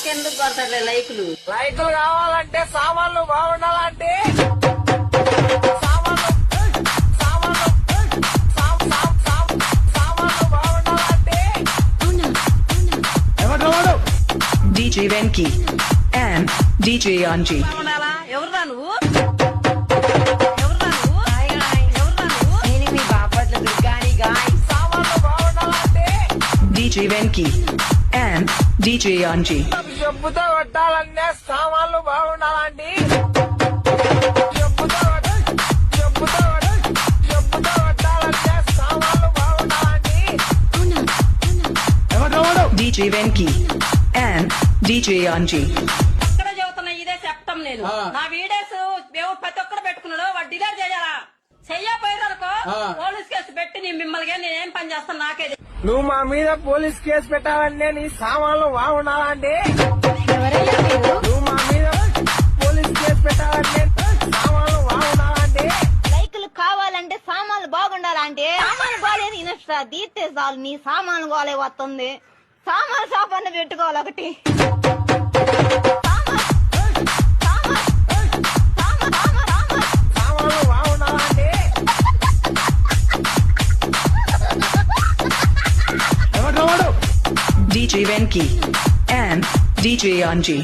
నాకెందుకు కొడతాడులే లైకులు. లైకులు కావాలంటే సామాన్లు బాగుండాలంటే సామాన్లు బాగుండాలంటే DJ Venki and DJ Anji. బాగుండాలా? ఎవర్రా నువ్వు? ఎవర్రా నువ్వు? ఎవర్రా నువ్వు? నేను మీ బాపట్ల దుర్గాని గాయ్. సామాన్లు బాగుండాలంటే DJ Venki and DJ Anji. చెప్పుతో కొట్టాలనే సామాన్లు బాగుండాలండి. చెప్పుతో కొట్టాలనే సామాన్లు బాగుండాలండి. DJ Venki and DJ Anji. అక్కడ చెబుతున్నా ఇదే చెప్తాం నేను. నా వీడియోస్ దేవుడు ప్రతి ఒక్కరు పెట్టుకున్నాడు, వాడు డిలీట్ చేయాలా? చెయ్యపోయేదనుకో పోలీస్ కేసు పెట్టి మిమ్మల్ని నేనేం పని చేస్తాను నాకేది. నువ్వు మా మీద పోలీస్ కేసు పెట్టాలంటే నీ సామాన్లు బాగుండాలండి. ఎవరయ్యా మీరు? నువ్వు మా మీద పోలీస్ కేసు పెట్టాలంటే సామాన్లు బాగుండాలండి. లైకులు కావాలంటే సామాన్లు బాగుండాలంటే సామాన్లు బాగాలేదు ఇన్స్టా తీస్తే చాలు నీ సామాన్లు గోలే వస్తుంది. సామాన్ షాప్ అన్న పెట్టుకోవాలి ఒకటి. సామాన్లు బాగుండాలండి. DJ Venki and DJ Anji.